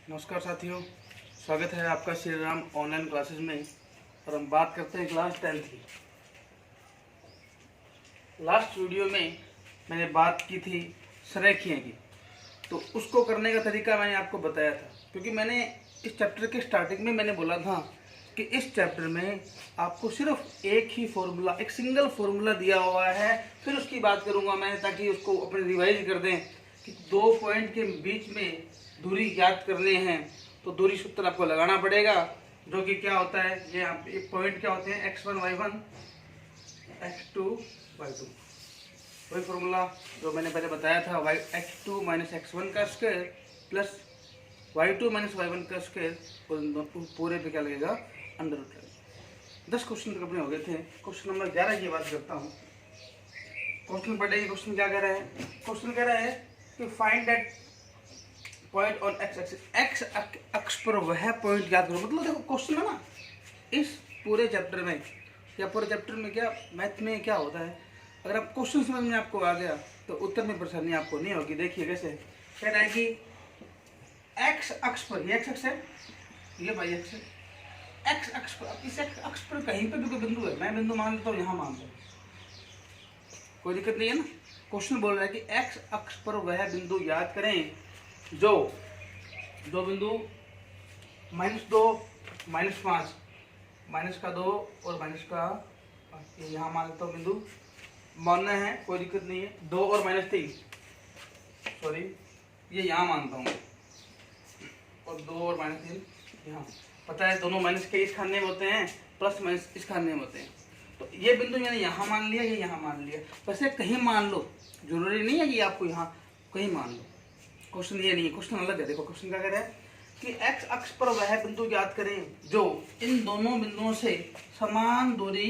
नमस्कार साथियों, स्वागत है आपका श्री राम ऑनलाइन क्लासेस में। और हम बात करते हैं क्लास 10 की। लास्ट वीडियो में मैंने बात की थी संरेखियाँ की, तो उसको करने का तरीका मैंने आपको बताया था, क्योंकि मैंने इस चैप्टर के स्टार्टिंग में मैंने बोला था कि इस चैप्टर में आपको सिर्फ एक ही फॉर्मूला, एक सिंगल फार्मूला दिया हुआ है। फिर उसकी बात करूँगा मैं, ताकि उसको अपने रिवाइज कर दें कि दो पॉइंट के बीच में दूरी ज्ञात करने हैं तो दूरी सूत्र आपको लगाना पड़ेगा, जो कि क्या होता है, ये एक पॉइंट क्या होते हैं, x1 y1 x2 y2। वही फॉर्मूला जो मैंने पहले बताया था, x2 माइनस x1 का square plus y2 minus y1 का स्क्वायर, पूरे पे क्या लगेगा, अंडर रूट लगेगा। 10 क्वेश्चन तक अपने हो गए थे। क्वेश्चन नंबर 11 की बात करता हूँ। क्वेश्चन पढ़ेगी। क्वेश्चन क्या कह रहा है? क्वेश्चन कह रहा है कि find that point on x axis, x अक्ष पर वह पॉइंट याद करो। मतलब देखो क्वेश्चन है ना, इस पूरे चैप्टर में या पूरे चैप्टर में क्या मैथ में क्या होता है, अगर आप क्वेश्चन समझ में आपको आ गया तो उत्तर में परेशानी आपको नहीं होगी। देखिए कैसे कह रहा है कि एक्स अक्ष पर, ये एक्स अक्ष है, ये वाई अक्ष है, एक्स अक्ष पर, इस एक्स अक्ष पर कहीं पर भी कोई बिंदु है, मैं बिंदु मान लेता हूँ, यहाँ मान लो, कोई दिक्कत नहीं है ना। क्वेश्चन बोल रहा है कि एक्स अक्ष पर वह बिंदु याद करें जो दो बिंदु -2 -5, -2 और माइनस का, यहाँ मान लेता हूँ बिंदु मानना है, कोई दिक्कत नहीं है। 2 और -3, सॉरी ये यहाँ मानता हूँ, और 2 और -3 यहाँ। पता है दोनों माइनस के इस खाने में होते हैं, प्लस माइनस इस खाने में होते हैं। तो ये बिंदु मैंने यहाँ मान लिया, ये यहाँ मान लिया। वैसे कहीं मान लो, जरूरी नहीं है कि आपको यहाँ कहीं मान लो। क्वेश्चन ये नहीं है, क्वेश्चन अलग है। देखो क्वेश्चन क्या कह रहा है कि एक्स अक्ष पर वह बिंदु याद करें जो इन दोनों बिंदुओं से समान दूरी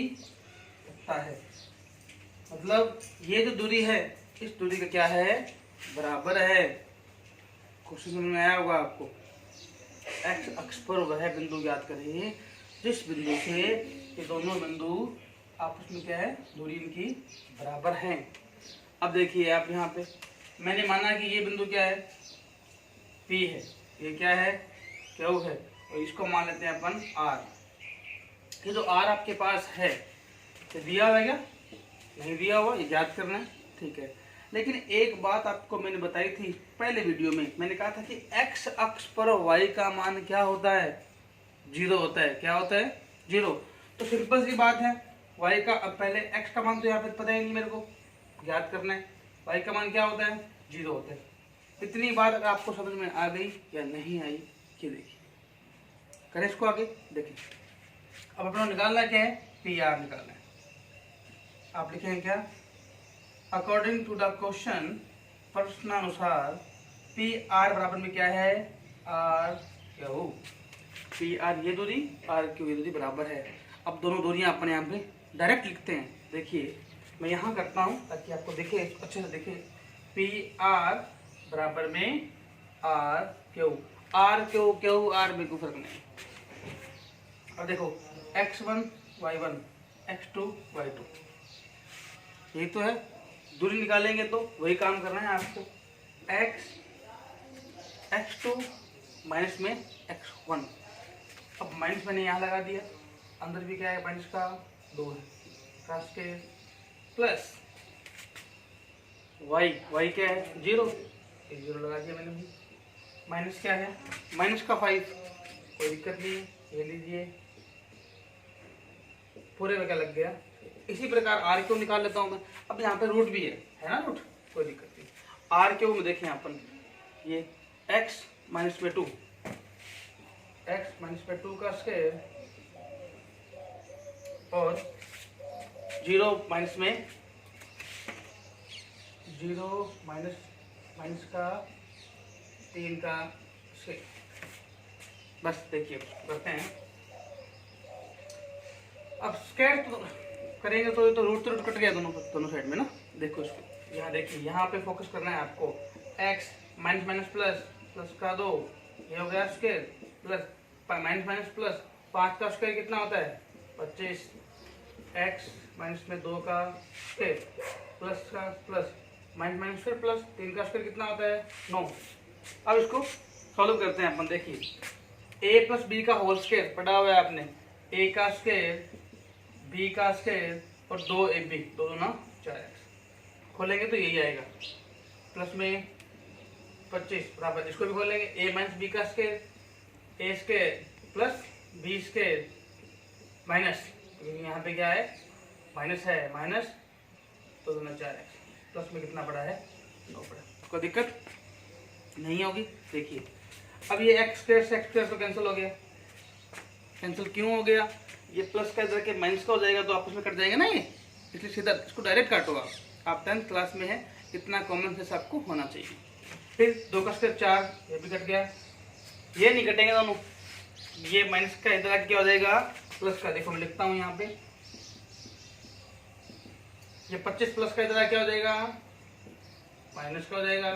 रखता है। मतलब ये जो दूरी है, इस दूरी का क्या है, बराबर है। क्वेश्चन समझ में आया होगा आपको। एक्स अक्ष पर वह बिंदु याद करें जिस बिंदु से ये दोनों बिंदु आपस में क्या है, दूरी इनकी बराबर है। अब देखिए आप यहाँ पे मैंने माना कि ये बिंदु क्या है, P है, ये क्या है, Q है, और इसको मान लेते हैं अपन R। ये जो R आपके पास है, तो दिया हुआ है क्या, नहीं दिया हुआ, ये याद करना है, ठीक है। लेकिन एक बात आपको मैंने बताई थी पहले वीडियो में, मैंने कहा था कि x अक्ष पर y का मान क्या होता है, 0 होता है। क्या होता है, 0। तो सिंपल सी बात है, y का, अब पहले x का मान तो यहाँ पे पता ही नहीं मेरे को, याद करना है। y का मान क्या होता है, 0 होता है। इतनी बात अगर आपको समझ में आ गई या नहीं आई, ये देखिए, करें इसको आगे देखिए। अब अपना निकालना क्या है, PR निकालना है। आप लिखेंगे क्या, अकॉर्डिंग टू द क्वेश्चन, प्रश्नानुसार PR बराबर में क्या है, RQ। PR ये दूरी, RQ ये दूरी बराबर है। अब दोनों दूरियां अपने यहाँ पे डायरेक्ट लिखते हैं। देखिए मैं यहाँ करता हूँ ताकि आपको दिखे, अच्छे से दिखे। PR बराबर में RQ, RQ R में कोई फर्क नहीं। अब देखो x1 y1 x2 y2, यही तो है। दूरी निकालेंगे तो वही काम करना है आपको। x2 माइनस में x1, अब माइनस मैंने यहाँ लगा दिया, अंदर भी क्या है, माइनस का 2 है, का स्क्वायर प्लस y क्या है, 0, 0 लगा दिया मैंने भी। माइनस क्या है, माइनस का 5, कोई दिक्कत नहीं है, ये लीजिए, पूरे में क्या लग गया। इसी प्रकार आर क्यू निकाल लेता हूँ मैं। अब यहाँ पे रूट भी है ना, रूट, कोई दिक्कत नहीं। आर क्यू में देखें अपन, ये x माइनस में 2, x माइनस में 2 का स्क्वायर और 0 माइनस में 0 माइनस का 3 का स्क्वायर। बस देखिए करते हैं। अब स्क्वायर तो करेंगे तो ये तो रूट कट गया दोनों साइड में ना। देखो इसको यहाँ देखिए, यहाँ पे फोकस करना है आपको। x minus minus plus, plus का 2, ये हो गया square, plus minus minus plus 5 का स्क्वायर कितना होता है, 25। x माइनस में 2 का स्क्वायर प्लस का प्लस माइनस माइनस फिर प्लस 3 का स्क्वायर कितना होता है, 9। अब इसको सॉल्व करते हैं अपन। देखिए ए प्लस बी का होल स्क्वायर पढ़ा हुआ है आपने, ए का स्क्वायर बी का स्क्वायर और 2ab, 2 दूना 4x। खोलेंगे तो यही आएगा, प्लस में 25 बराबर, इसको भी खोलेंगे ए माइनस बी का square, a square plus b square minus, यहाँ पे क्या है माइनस है, माइनस 2 दूना 4x, प्लस में कितना पड़ा है 9 पड़ा। कोई दिक्कत नहीं होगी। देखिए अब ये एक्स स्क्वायर से एक्स स्क्वायर तो कैंसिल हो गया, कैंसिल क्यों हो गया, ये प्लस का इधर के माइनस का हो जाएगा तो आपस में कट जाएगा ना ये, इसलिए सीधा इसको डायरेक्ट काटो आप 10th क्लास में है, इतना कॉमन सेंस आपको होना चाहिए। फिर 2 का स्क्वायर 4, ये भी कट गया, ये नहीं कटेंगे दोनों, ये माइनस का इधर आके क्या हो जाएगा प्लस का, देखो मैं लिखता हूँ यहाँ पे, ये 25 प्लस का इधर आके क्या हो जाएगा माइनस का हो जाएगा,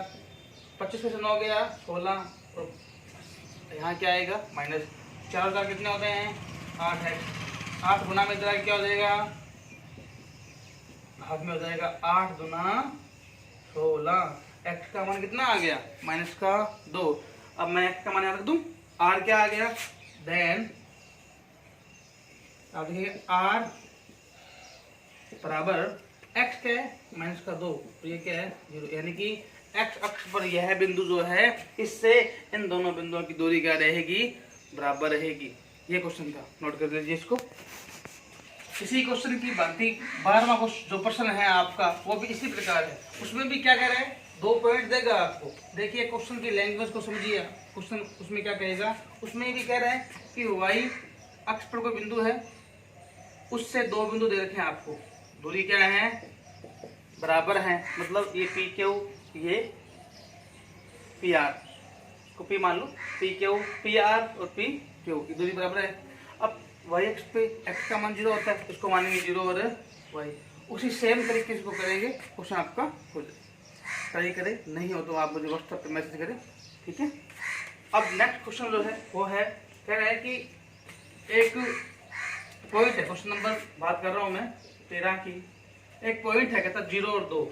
25 में से 9 गया 16 और यहाँ क्या आएगा माइनस, 4 का कितने होते हैं 8 है, 8 गुना में इधर क्या हो जाएगा भाग में हो जाएगा 8 दूना 16, एक्स का मान कितना आ गया माइनस का 2। अब मैं एक्स का मान यहाँ रख दूं, आर क्या आ गया, देन आप देखिए आर बराबर एक्स क्या है माइनस का 2, तो ये क्या है 0, यानी कि एक्स अक्ष पर यह बिंदु जो है इससे इन दोनों बिंदुओं की दूरी क्या रहेगी बराबर रहेगी। ये क्वेश्चन था, नोट कर लीजिए इसको। इसी क्वेश्चन की बाकी 12वां क्वेश्चन जो प्रश्न है आपका वो भी इसी प्रकार है, उसमें भी क्या कह रहा है 2 पॉइंट देगा आपको। देखिए क्वेश्चन की लैंग्वेज को समझिए, क्वेश्चन उसमें क्या कहेगा, उसमें भी कह रहा है कि वाई अक्ष पर कोई बिंदु है, उससे 2 बिंदु दे रखे हैं आपको, दूरी क्या है बराबर है, मतलब ये पी क्यू ये पी आर को पी मान लो, पी क्यू पी आर और पी क्यू की दूरी बराबर है। अब वाई एक्स पे एक्स का मान 0 होता है, इसको मानेंगे 0 और वाई, उसी सेम तरीके से इसको करेंगे, क्वेश्चन आपका हो जाए। ट्राई करें, नहीं हो तो आप मुझे व्हाट्सएप पे मैसेज करें, ठीक है। अब नेक्स्ट क्वेश्चन जो है वो है, कह रहा है कि एक पॉइंट है, क्वेश्चन नंबर बात कर रहा हूँ मैं 13 की, एक पॉइंट है कहता 0 और 2।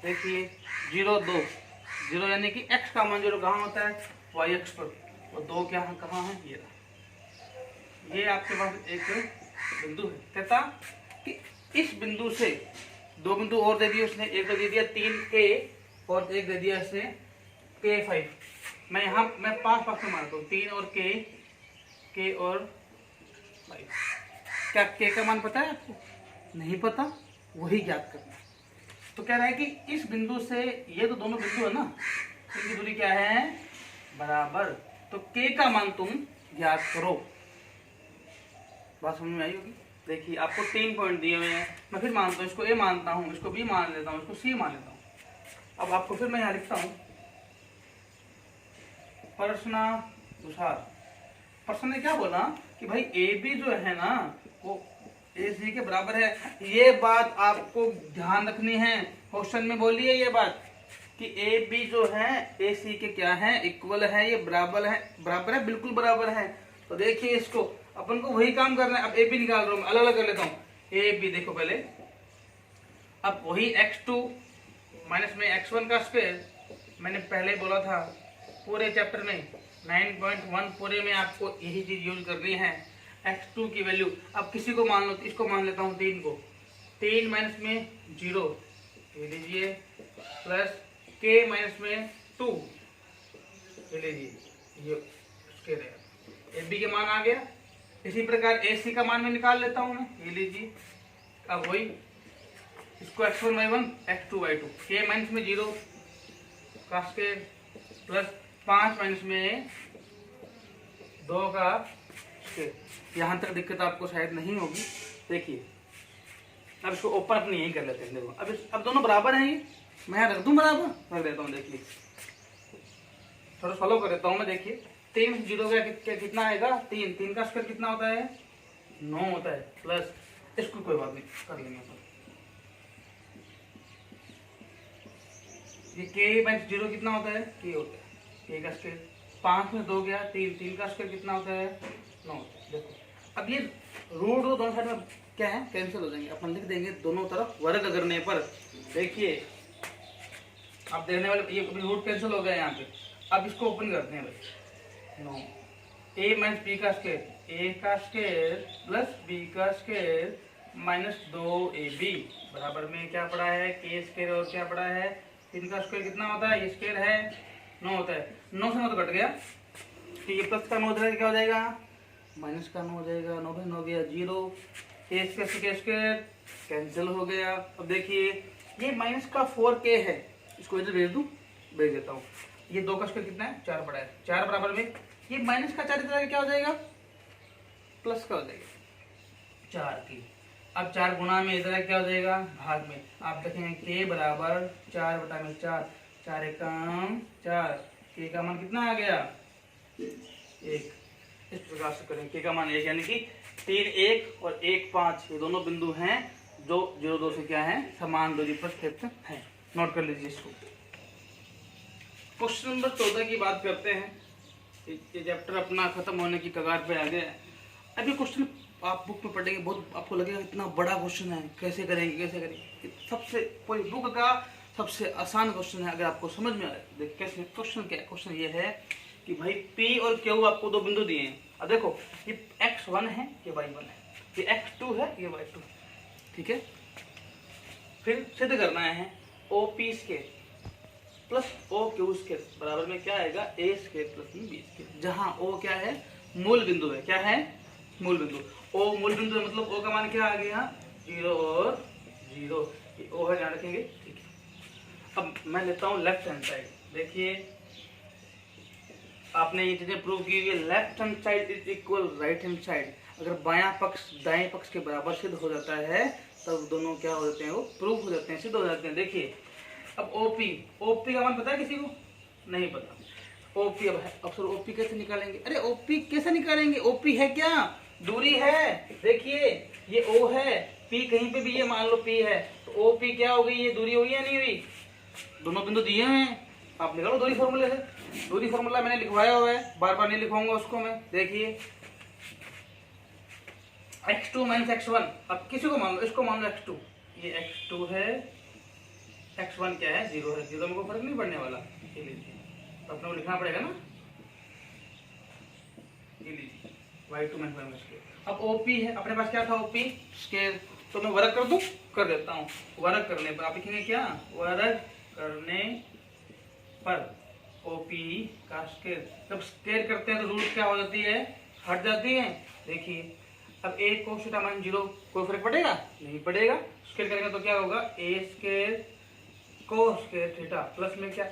देखिए 0 2, 0 यानी कि x का मान 0 कहाँ होता है y अक्ष पर, और 2 क्या कहाँ है ये आपके पास एक बिंदु है, कहता कि इस बिंदु से 2 बिंदु और दे दिए उसने, एक तो दे दिया 3a और एक दे दिया इसने k5। मैं यहाँ मैं 5 में मारता हूँ, 3 और k और 5। क्या k का मान पता है आपको, नहीं पता, वही ज्ञात करना। तो कह रहा है कि इस बिंदु से ये तो दोनों बिंदु है ना, इनकी दूरी क्या है बराबर, तो k का मान तुम ज्ञात करो। बात समझ में आई होगी। देखिए आपको 3 पॉइंट दिए हुए हैं, मैं फिर मानता हूँ, इसको a मानता हूँ, इसको b मान लेता हूँ, इसको c मान लेता हूँ। अब आपको फिर मैं यहाँ लिखता हूँ प्रश्नानुसार। प्रश्न ने क्या बोला कि भाई ए बी जो है ना वो ए सी के बराबर है, ये बात आपको ध्यान रखनी है, क्वेश्चन में बोली है ये बात कि ए बी जो है ए सी के क्या है इक्वल है, ये बराबर है बिल्कुल बराबर है। तो देखिए इसको अपन को वही काम करना है। अब ए बी निकाल रहा हूँ, अलग अलग कर लेता हूँ ए बी। देखो पहले, अब वही x2 माइनस में x1 का स्क्वायर, मैंने पहले बोला था पूरे चैप्टर में 9.1 पूरे में आपको यही चीज यूज करनी है, x2 की वैल्यू। अब किसी को मान लो, इसको मान लेता हूँ 3 को, 3 माइनस में 0 ये लीजिए, प्लस k माइनस में 2 ये लीजिए, ये उसके रहेगा, ab के मान आ गया। इसी प्रकार ac का मान में निकाल लेता हूँ मैं, ये लीजिए। अब वही इसको x1 y1 x2 y2, k minus में 0 का स्क्वायर प्लस 5 माइनस में 2 का स्क्वायर। यहाँ तक दिक्कत आपको शायद नहीं होगी। देखिए अब इसको ओपन अपनी यही कर लेते हैं। देखो अब दोनों बराबर हैं, ये मैं यहाँ रख दूँ बराबर रख देता हूँ। देखिए थोड़ा फॉलो कर देता हूँ मैं। देखिए 3 0 का कितना आएगा, 3 का स्क्वायर कितना होता है 9 होता है, प्लस इसको कोई बात नहीं कर लेंगे। ये k माइनस 0 कितना होता है k होता है, k का स्क्वायर 5 में 2 गया 3 का स्क्वायर कितना होता है 9 होता है। देखो अब ये रूट दोनों साइड में क्या है कैंसिल हो जाएंगे, अपन लिख देंगे दोनों तरफ वर्ग करने पर। देखिए आप देखने वाले ये रूट कैंसिल हो गया यहाँ पे, अब इसको ओपन करते हैं भाई। नो, ए माइनस बी का स्क्वायर, ए का स्क्वायर प्लस बी का स्क्वायर माइनस 2ab बराबर में क्या पड़ा है, के स्क्वायर और क्या पड़ा है, इनका स्क्वायर कितना होता है, ये स्क्वायर है 9 होता है, 9 से 9 तो कट गया, तो ये प्लस का 9 हो क्या हो जाएगा, माइनस का 9 हो जाएगा, 9 से 9 हो गया 0, ए स्क्वायर से के स्क्वायर कैंसिल हो गया। अब देखिए ये माइनस का 4k है, इसको इधर भेज दूँ, भेज देता हूँ। ये 2 का स्क्वायर कितना है, 4 पड़ा है, 4 बराबर में ये माइनस का 4 इधर क्या हो जाएगा, प्लस का हो जाएगा 4 की। अब 4 गुणा में इधर क्या हो जाएगा, भाग में। आप देखेंगे के बराबर 4 बटा में 4, 4 एकम 4, के का मान कितना आ गया 1। इस प्रकार से करें, के का मान 1 यानी कि 3 1 और 1 5 ये दोनों बिंदु हैं जो 0 2 से क्या है, समान दूरी पर स्थित हैं। नोट कर लीजिए इसको। क्वेश्चन नंबर 14 की बात करते हैं। ये चैप्टर अपना खत्म होने की कगार पे आ गया है। अभी क्वेश्चन आप बुक में पढ़ेंगे, बहुत आपको लगेगा इतना बड़ा क्वेश्चन है, कैसे करेंगे कैसे करेंगे। सबसे पूरी बुक का सबसे आसान क्वेश्चन है, अगर आपको समझ में आए। देख कैसे क्वेश्चन क्या है, क्वेश्चन ये है कि भाई P और Q आपको 2 बिंदु दिए हैं। अब देखो ये x1 है, ये y1 है, ये x2 है, ये y2, ठीक है। फिर सिद्ध करना है OP square plus OQ square बराबर में क्या आएगा, A square plus B square, जहाँ O क्या है, मूल बिंदु है। क्या है, मूल बिंदु। O मूल बिंदु है, मतलब O का मान क्या आ गया, 0 और 0, ये O है, ध्यान रखेंगे, ठीक है। अब मैं लेता हूँ लेफ्ट हैंड साइड। देखिए आपने ये चीजें प्रूव की हुई है, left hand side is equal right hand side. अगर बायां पक्ष दाएं पक्ष के बराबर सिद्ध हो जाता है तब दोनों क्या हो जाते हैं, वो प्रूफ हो जाते हैं, सिद्ध हो जाते हैं। देखिए अब OP का मान पता है किसी को, नहीं पता। OP अब सर OP कैसे निकालेंगे, अरे OP कैसे निकालेंगे, OP है क्या, दूरी है। देखिए ये O है, P कहीं पे भी ये मान लो P है, तो OP क्या हो गई, ये दूरी हुई या नहीं हुई, दोनों बिंदु दिए हैं। आप निकालो दूरी फॉर्मूले से, दूरी फॉर्मूला मैंने लिखवाया हुआ है, बार बार नहीं लिखवाऊंगा उसको मैं। देखिए x2 माइनस x1, अब किसी को मान लो, इसको मान लो x2, ये x2 है, x1 क्या है, 0 है, 0 में कोई फर्क नहीं पड़ने वाला। ये लीजिए तो अपने को लिखना पड़ेगा ना, ये लीजिए y2 माइनस स्क्वायर। अब OP है, अपने पास क्या था, OP स्क्वायर, तो मैं वर्ग कर दूं, कर देता हूँ। वर्ग करने पर आप लिखेंगे क्या, वर्ग करने पर OP का स्क्वायर। जब स्क्वायर करते हैं तो रूट क्या हो जाती है, हट जाती है। देखिए अब a cos थीटा माइनस 0 कोई फर्क पड़ेगा, नहीं पड़ेगा। स्क्वायर करेंगे तो क्या होगा, a square cos square theta plus में क्या,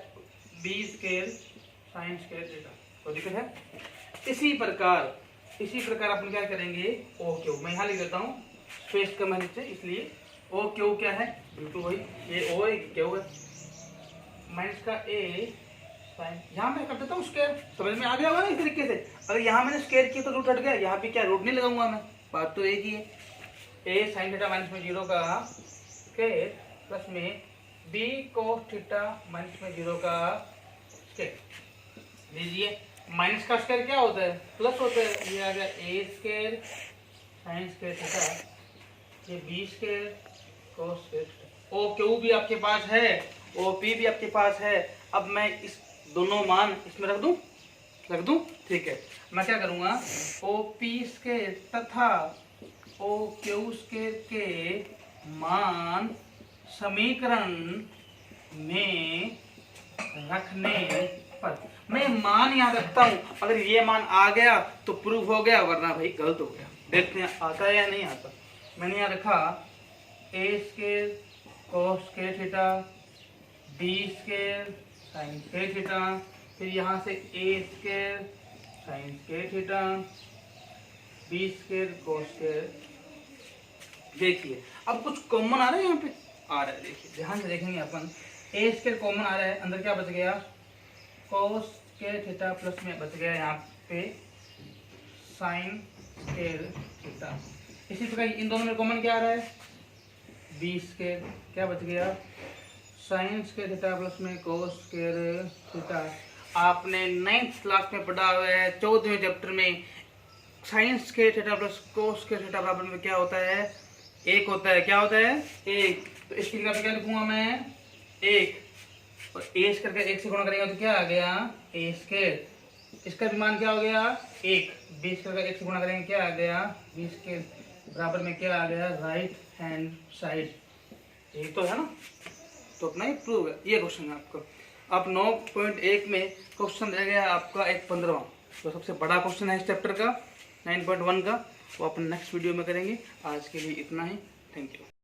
b square sin square theta. कोई दिक्कत है। इसी प्रकार अपन क्या करेंगे, OQ मैं यहाँ लिख देता हूँ, स्पेस कम है नीचे, इसलिए OQ क्या है, बिल्कुल वही, ये O है, Q है, माइनस का a साइन, यहाँ मैं कर देता हूँ स्क्वायर। समझ में आ गया होगा ना इस तरीके से। अगर यहाँ मैंने स्क्वायर किया तो रूट हट गया, यहाँ पे क्या रूट नहीं लगाऊंगा मैं, बात तो एक ही है। a साइन थीटा माइनस में 0 का स्क्वायर प्लस में b कोस थीटा माइनस में 0 का स्क्वायर। लीजिए माइनस का स्क्वायर क्या होता है, प्लस होता है। ये आ गया a square sine square theta, ये b square cos square. OQ भी आपके पास है, OP भी आपके पास है। अब मैं इस दोनों मान इसमें रख दूं, ठीक है। मैं क्या करूंगा, OP स्क्वायर तथा OQ स्क्वायर के मान समीकरण में रखने पर, मैं मान यहाँ रखता हूँ। अगर ये मान आ गया तो प्रूफ हो गया, वरना भाई गलत हो गया। देखते हैं आता है या नहीं आता। मैंने यहाँ रखा a square cos square theta, b square sine square theta, फिर यहाँ से a square sine square theta, b square cos square. देखिए अब कुछ कॉमन आ रहा है, यहाँ पे आ रहा है, देखिए ध्यान से देखेंगे अपन। a स्क्वायर कॉमन आ रहा है, अंदर क्या बच गया, cos स्क्वायर थीटा प्लस में बच गया यहाँ पे साइन स्क्वायर थीटा। इसी प्रकार इन दोनों में कॉमन क्या आ रहा है, b स्क्वायर, क्या बच गया, साइन स्क्वायर थीटा प्लस में cos स्क्वायर थीटा। आपने 9th क्लास में पढ़ा हुआ है 14वें चैप्टर में, sine square theta plus cos square theta बराबर में क्या होता है, 1 होता है। क्या होता है, 1। तो इसकी जगह पे क्या लिखूंगा मैं, 1, और a स्क्वायर का 1 से गुणा करेंगे तो क्या आ गया, ए स्क्वायर, इसका भी मान क्या हो गया 1, बी स्क्वायर का 1 से गुणा करेंगे क्या आ गया बी स्क्वायर, बराबर में क्या आ गया राइट हैंड साइड, यही तो है ना। तो अपना ही प्रूव है, ये क्वेश्चन है आपका। अब 9.1 में क्वेश्चन रह गया आपका एक 15वां, जो सबसे बड़ा क्वेश्चन है इस चैप्टर का 9.1 का, वो अपन नेक्स्ट वीडियो में करेंगे। आज के लिए इतना ही, थैंक यू।